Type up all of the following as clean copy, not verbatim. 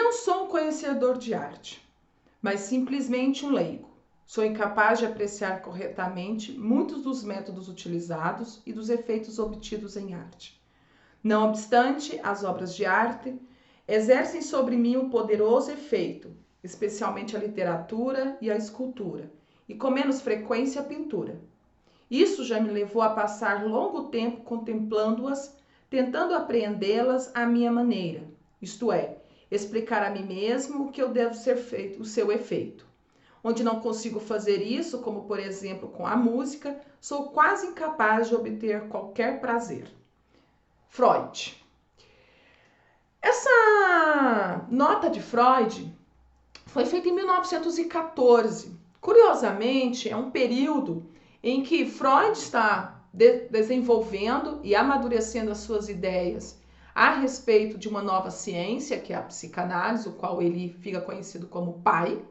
Não sou um conhecedor de arte, mas simplesmente um leigo. Sou incapaz de apreciar corretamente muitos dos métodos utilizados e dos efeitos obtidos em arte. Não obstante, as obras de arte exercem sobre mim um poderoso efeito, especialmente a literatura e a escultura, e com menos frequência a pintura. Isso já me levou a passar longo tempo contemplando-as, tentando apreendê-las à minha maneira, isto é, explicar a mim mesmo o que eu devo ser feito, o seu efeito. Onde não consigo fazer isso, como por exemplo com a música, sou quase incapaz de obter qualquer prazer. Freud. Essa nota de Freud foi feita em 1914. Curiosamente, é um período em que Freud está desenvolvendo e amadurecendo as suas ideias a respeito de uma nova ciência, que é a psicanálise, o qual ele fica conhecido como pai,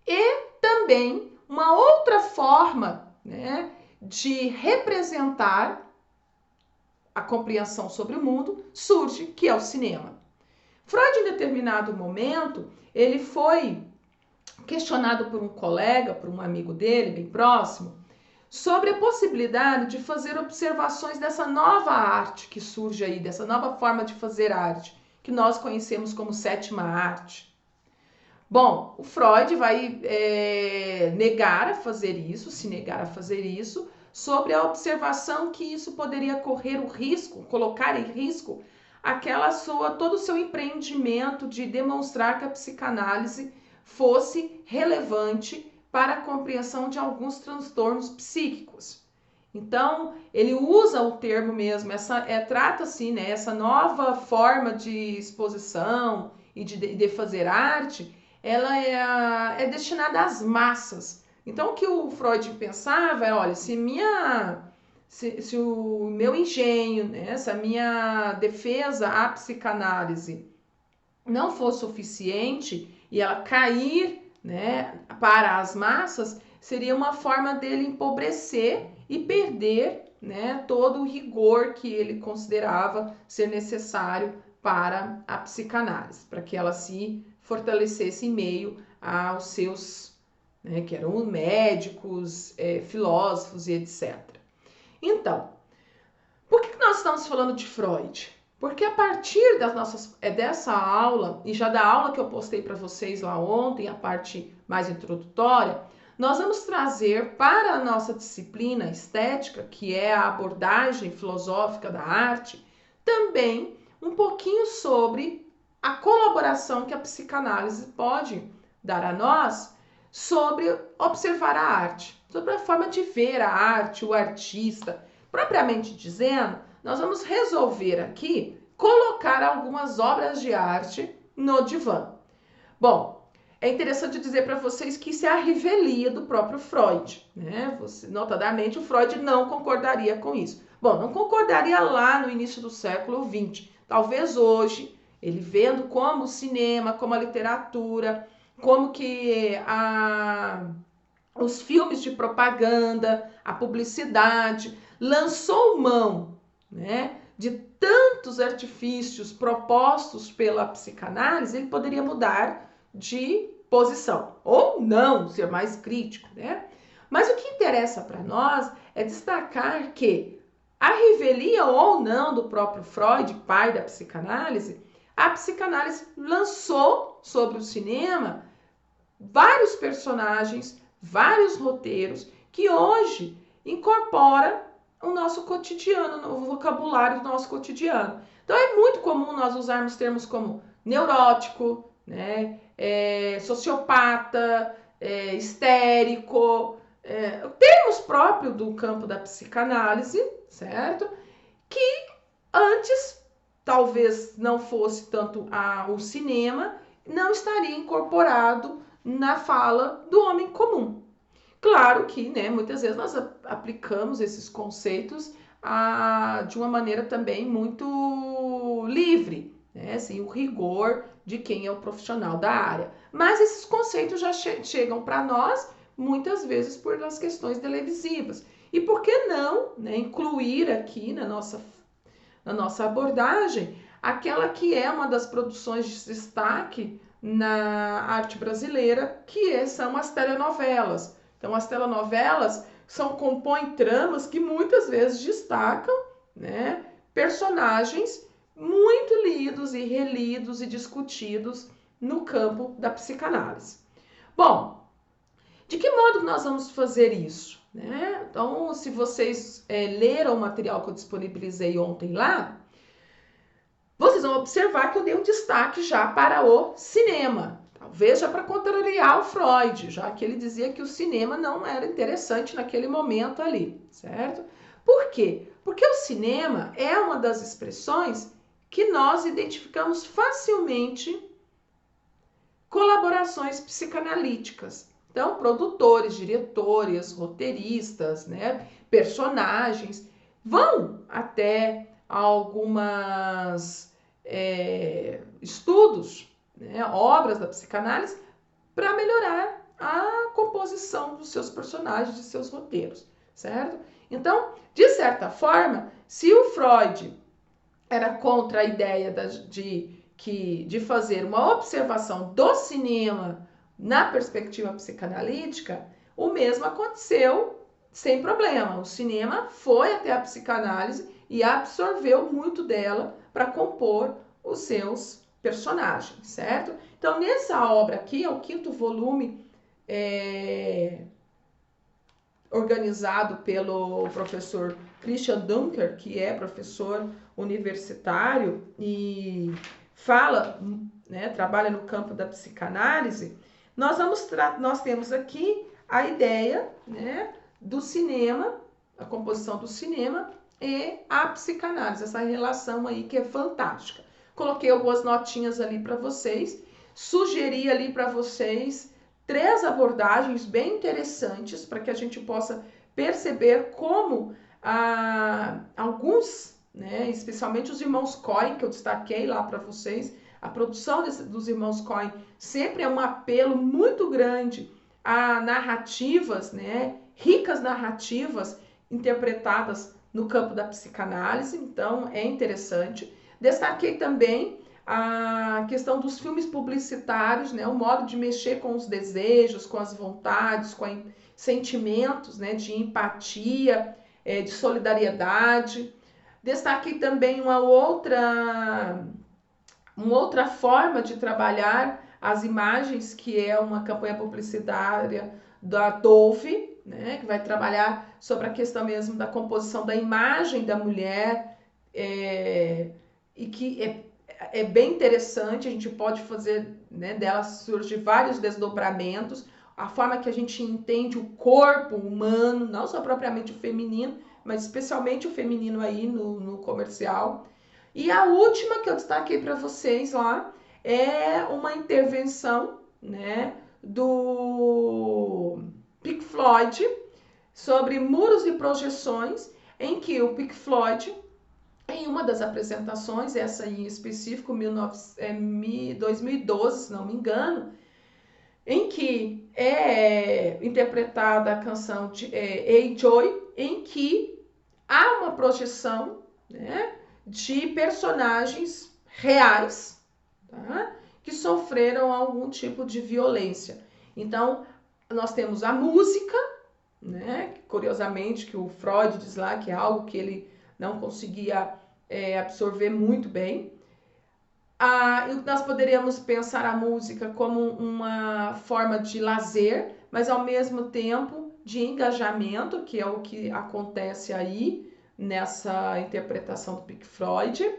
e também uma outra forma, né, de representar a compreensão sobre o mundo surge, que é o cinema. Freud, em determinado momento, ele foi questionado por um colega, por um amigo dele, bem próximo, sobre a possibilidade de fazer observações dessa nova arte que surge aí, dessa nova forma de fazer arte, que nós conhecemos como sétima arte. Bom, o Freud vai negar a fazer isso, se negar a fazer isso, sobre a observação que isso poderia correr o risco, colocar em risco todo o seu empreendimento de demonstrar que a psicanálise fosse relevante para a compreensão de alguns transtornos psíquicos. Então, ele usa o termo mesmo, trata-se, né, essa nova forma de exposição e de fazer arte, ela é destinada às massas. Então, o que o Freud pensava é, olha, se o meu engenho, né, essa minha defesa à psicanálise não for suficiente e ela cair, né, para as massas, seria uma forma dele empobrecer e perder, né, todo o rigor que ele considerava ser necessário para a psicanálise, para que ela se fortalecesse em meio aos seus, né, que eram médicos, filósofos e etc. Então, por que nós estamos falando de Freud? Porque a partir dessa aula, e já da aula que eu postei para vocês lá ontem, a parte mais introdutória, nós vamos trazer para a nossa disciplina estética, que é a abordagem filosófica da arte, também um pouquinho sobre a colaboração que a psicanálise pode dar a nós sobre observar a arte, sobre a forma de ver a arte, o artista. Propriamente dizendo, nós vamos resolver aqui colocar algumas obras de arte no divã. Bom, é interessante dizer para vocês que isso é a revelia do próprio Freud, né? Notadamente, o Freud não concordaria com isso. Bom, não concordaria lá no início do século XX. Talvez hoje, ele vendo como o cinema, como a literatura, como que os filmes de propaganda, a publicidade, lançou mão, né, de tantos artifícios propostos pela psicanálise, ele poderia mudar de posição, ou não, ser mais crítico, né? Mas o que interessa para nós é destacar que a revelia ou não do próprio Freud, pai da psicanálise, a psicanálise lançou sobre o cinema vários personagens, vários roteiros que hoje incorpora o nosso cotidiano, o vocabulário do nosso cotidiano. Então é muito comum nós usarmos termos como neurótico, né, sociopata, histérico, termos próprios do campo da psicanálise, certo? Que antes talvez não fosse tanto o cinema, não estaria incorporado na fala do homem comum. Claro que, né, muitas vezes nós aplicamos esses conceitos de uma maneira também muito livre, né, sem o rigor de quem é o profissional da área. Mas esses conceitos já chegam para nós muitas vezes por as questões televisivas. E por que não, né, incluir aqui na nossa abordagem aquela que é uma das produções de destaque na arte brasileira, que são as telenovelas. Então, as telenovelas compõem tramas que muitas vezes destacam, né, personagens muito lidos e relidos e discutidos no campo da psicanálise. Bom, de que modo nós vamos fazer isso? Né? Então, se vocês leram o material que eu disponibilizei ontem lá, vocês vão observar que eu dei um destaque já para o cinema. Talvez já para contrariar o Freud, já que ele dizia que o cinema não era interessante naquele momento ali, certo? Por quê? Porque o cinema é uma das expressões que nós identificamos facilmente colaborações psicanalíticas. Então, produtores, diretores, roteiristas, né, personagens vão até algumas estudos, né, obras da psicanálise para melhorar a composição dos seus personagens, de seus roteiros, certo? Então, de certa forma, se o Freud era contra a ideia de fazer uma observação do cinema na perspectiva psicanalítica, o mesmo aconteceu sem problema. O cinema foi até a psicanálise e absorveu muito dela para compor os seus personagens, certo? Então, nessa obra aqui, é o 5º volume organizado pelo professor Christian Dunker, que é professor universitário e fala, né, trabalha no campo da psicanálise. Nós temos aqui a ideia, né, do cinema, a composição do cinema e a psicanálise, essa relação aí que é fantástica. Coloquei algumas notinhas ali para vocês, sugeri ali para vocês 3 abordagens bem interessantes para que a gente possa perceber como alguns, né, especialmente os irmãos Coen, que eu destaquei lá para vocês, a produção dos irmãos Coen sempre é um apelo muito grande a narrativas, né, ricas narrativas interpretadas no campo da psicanálise, então é interessante. Destaquei também a questão dos filmes publicitários, né, o modo de mexer com os desejos, com as vontades, com sentimentos, né, de empatia, de solidariedade. Destaquei também uma outra forma de trabalhar as imagens, que é uma campanha publicitária da Dove, né, que vai trabalhar sobre a questão mesmo da composição da imagem da mulher, e que é bem interessante, a gente pode fazer, né, dela surgir vários desdobramentos, a forma que a gente entende o corpo humano, não só propriamente o feminino, mas especialmente o feminino aí no comercial. E a última que eu destaquei para vocês lá é uma intervenção, né, do Pink Floyd sobre muros e projeções, em que o Pink Floyd, em uma das apresentações, essa aí em específico, 2012, se não me engano, em que é interpretada a canção de Hey Joy, em que há uma projeção, né, de personagens reais, tá, que sofreram algum tipo de violência. Então, nós temos a música, né, curiosamente, que o Freud diz lá que é algo que ele não conseguia absorver muito bem. Nós poderíamos pensar a música como uma forma de lazer, mas ao mesmo tempo de engajamento, que é o que acontece aí nessa interpretação do Pink Floyd.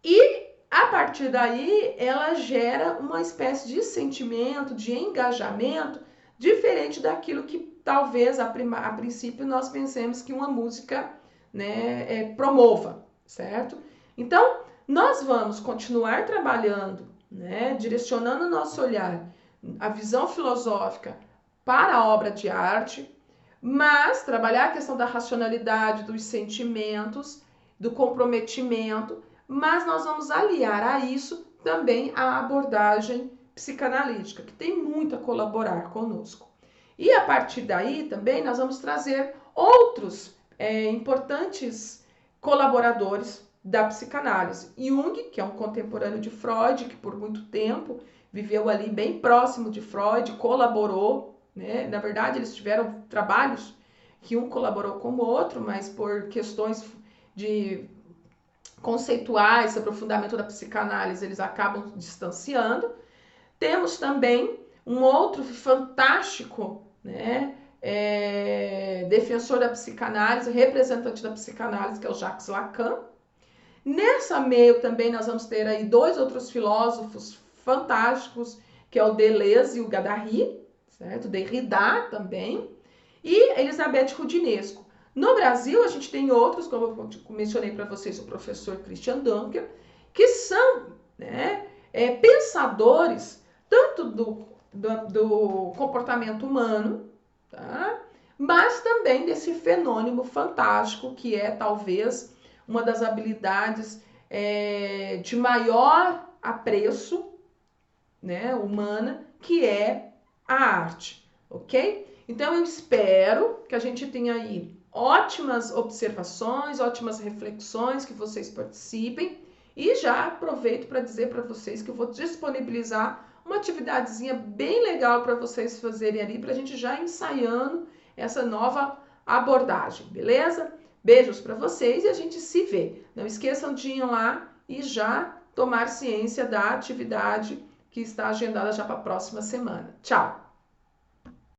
E a partir daí ela gera uma espécie de sentimento, de engajamento, diferente daquilo que talvez a princípio nós pensemos que uma música, né, promova, certo? Então, nós vamos continuar trabalhando, né, direcionando o nosso olhar, a visão filosófica para a obra de arte, mas trabalhar a questão da racionalidade, dos sentimentos, do comprometimento, mas nós vamos aliar a isso também a abordagem psicanalítica, que tem muito a colaborar conosco. E a partir daí também nós vamos trazer outros importantes colaboradores, da psicanálise. Jung, que é um contemporâneo de Freud, que por muito tempo viveu ali bem próximo de Freud, colaborou, né? Na verdade, eles tiveram trabalhos que um colaborou com o outro, mas por questões de conceituais, aprofundamento da psicanálise, eles acabam distanciando. Temos também um outro fantástico, né, defensor da psicanálise, representante da psicanálise, que é o Jacques Lacan. Nessa meio também nós vamos ter aí 2 outros filósofos fantásticos, que é o Deleuze e o Guattari, certo? Derrida também, e Elizabeth Roudinesco. No Brasil, a gente tem outros, como eu mencionei para vocês, o professor Christian Dunker, que são, né, pensadores tanto do comportamento humano, tá? Mas também desse fenômeno fantástico que é talvez uma das habilidades de maior apreço, né, humana, que é a arte, ok? Então eu espero que a gente tenha aí ótimas observações, ótimas reflexões, que vocês participem, e já aproveito para dizer para vocês que eu vou disponibilizar uma atividadezinha bem legal para vocês fazerem ali, para a gente já ensaiando essa nova abordagem, beleza? Beijos para vocês e a gente se vê. Não esqueçam de ir lá e já tomar ciência da atividade que está agendada já para a próxima semana. Tchau!